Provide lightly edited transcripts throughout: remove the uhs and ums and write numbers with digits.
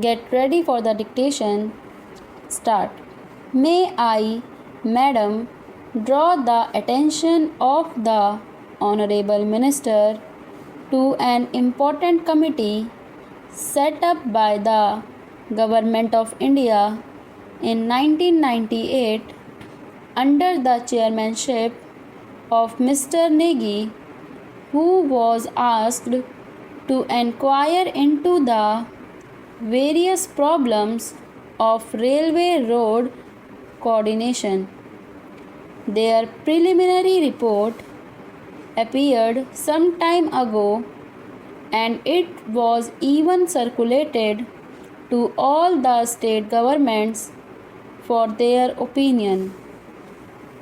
Get ready for the dictation. Start. May I, Madam, draw the attention of the Honorable Minister to an important committee set up by the Government of India in 1998 under the chairmanship of Mr. Negi, who was asked to inquire into the various problems of railway road coordination. Their preliminary report appeared some time ago and it was even circulated to all the state governments for their opinion.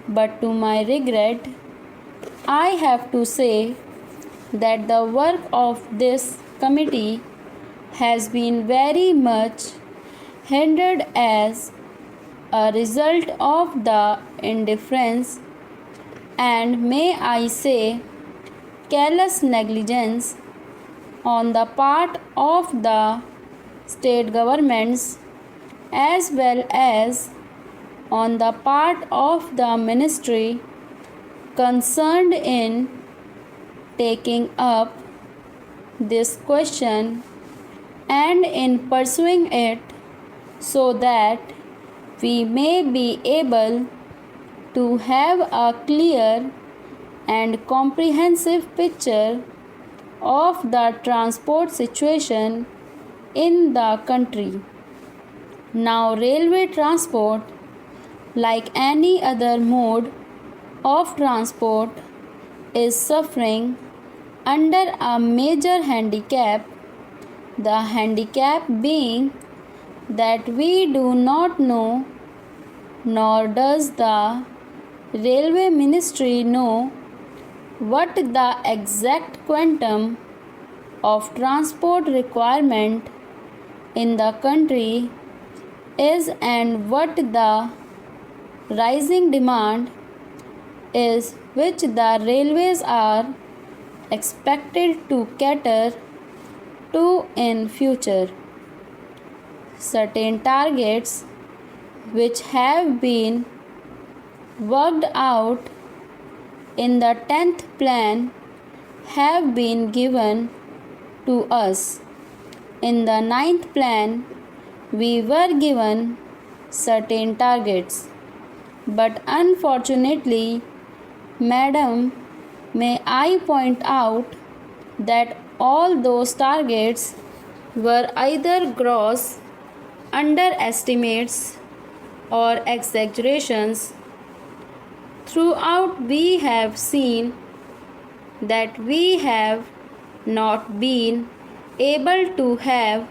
But to my regret, I have to say that the work of this committee has been very much hindered as a result of the indifference and, may I say, careless negligence on the part of the state governments as well as on the part of the ministry concerned in taking up this question and in pursuing it so that we may be able to have a clear and comprehensive picture of the transport situation in the country. Now, railway transport, like any other mode of transport, is suffering under a major handicap, the handicap being that we do not know, nor does the Railway Ministry know, what the exact quantum of transport requirement in the country is and what the rising demand is which the railways are expected to cater to in future. Certain targets which have been worked out in the 10th plan have been given to us. In the 9th plan, we were given certain targets. But unfortunately, Madam, may I point out that all those targets were either gross underestimates or exaggerations. Throughout, we have seen that we have not been able to have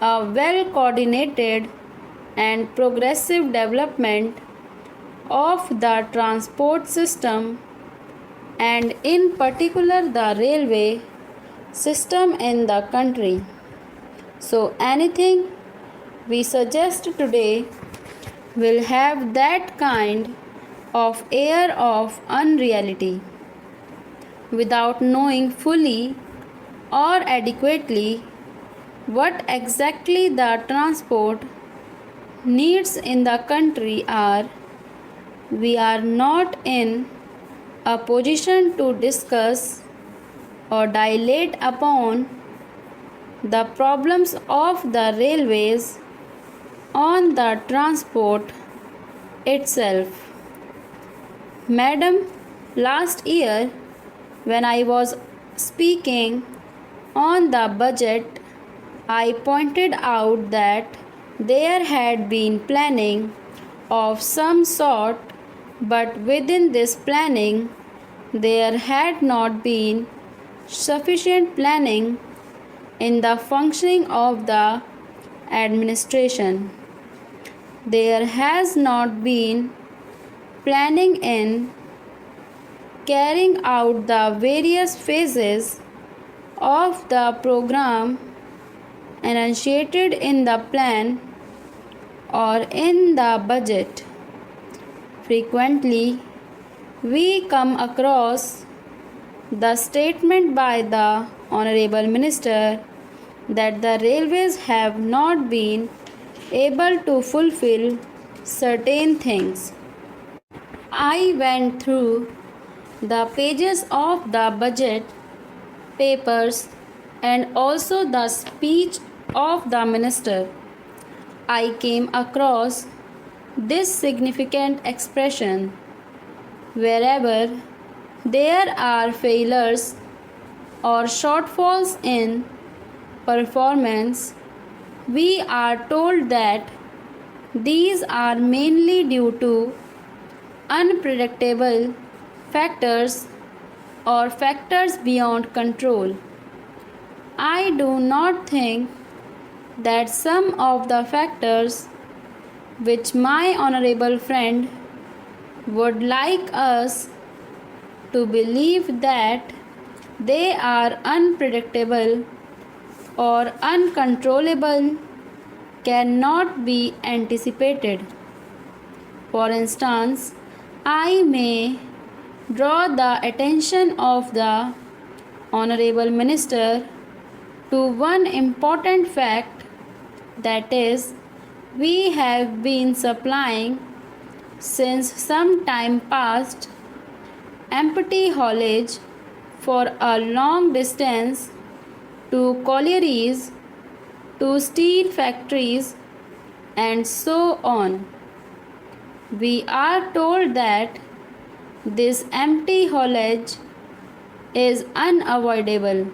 a well coordinated and progressive development of the transport system and in particular the railway system in the country. So anything we suggest today will have that kind of air of unreality. Without knowing fully or adequately what exactly the transport needs in the country are, we are not in a position to discuss or dilate upon the problems of the railways on the transport itself. Madam, last year when I was speaking on the budget, I pointed out that there had been planning of some sort, but within this planning, there had not been sufficient planning in the functioning of the administration. There has not been planning in carrying out the various phases of the program enunciated in the plan or in the budget. Frequently, we come across the statement by the Honorable Minister that the railways have not been able to fulfill certain things. I went through the pages of the budget papers and also the speech of the minister. I came across this significant expression: wherever there are failures or shortfalls in performance, we are told that these are mainly due to unpredictable factors or factors beyond control. I do not think that some of the factors which my honorable friend would like us to believe that they are unpredictable or uncontrollable cannot be anticipated. For instance, I may draw the attention of the honorable minister to one important fact, that is, we have been supplying since some time past empty haulage for a long distance to collieries, to steel factories, and so on. We are told that this empty haulage is unavoidable,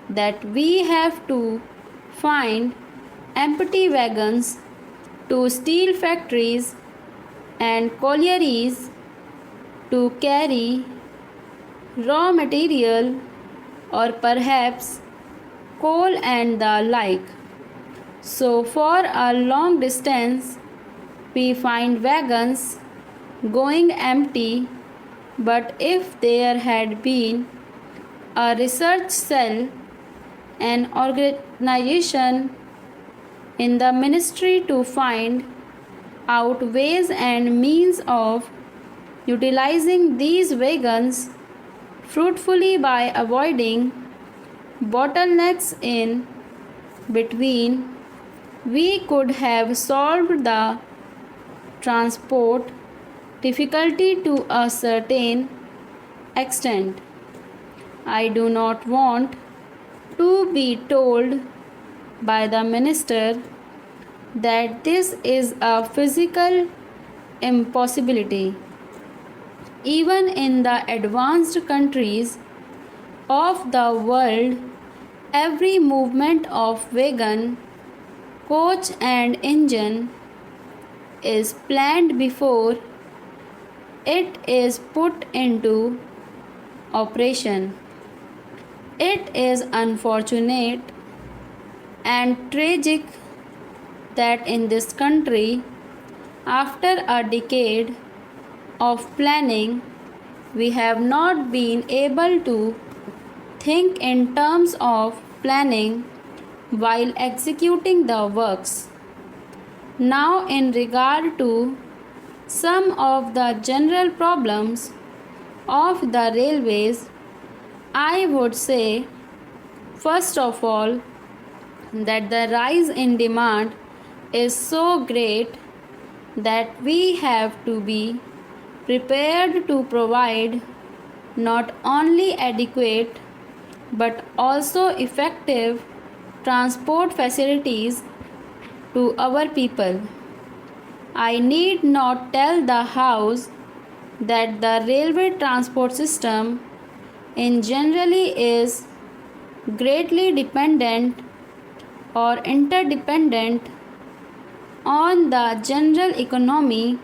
that we have to find empty wagons to steel factories and collieries to carry raw material or perhaps coal and the like. So, for a long distance, we find wagons going empty, but if there had been a research cell, an organization in the ministry to find out ways and means of utilizing these wagons fruitfully by avoiding bottlenecks in between, we could have solved the transport difficulty to a certain extent. I do not want to be told by the minister that this is a physical impossibility. Even in the advanced countries of the world, every movement of wagon, coach, and engine is planned before it is put into operation. It is unfortunate and tragic that in this country, after a decade of planning, we have not been able to think in terms of planning while executing the works. Now, in regard to some of the general problems of the railways, I would say, first of all, that the rise in demand is so great that we have to be prepared to provide not only adequate but also effective transport facilities to our people. I need not tell the House that the railway transport system in generally is greatly dependent or interdependent on the general economy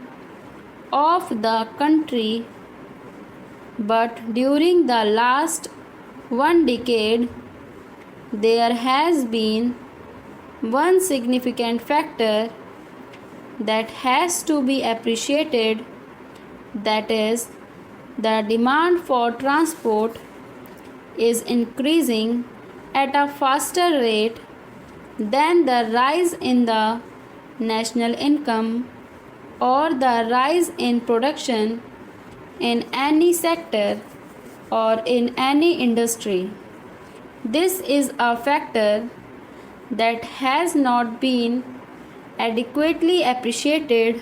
of the country, but during the last one decade there has been one significant factor that has to be appreciated, that is, the demand for transport is increasing at a faster rate than the rise in the national income or the rise in production in any sector or in any industry. This is a factor that has not been adequately appreciated,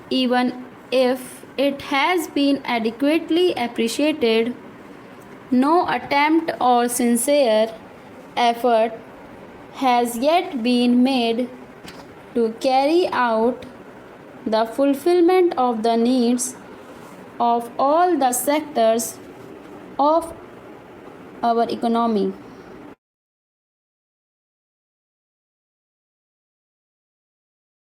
even if it has been adequately appreciated, no attempt or sincere effort has yet been made to carry out the fulfillment of the needs of all the sectors of our economy.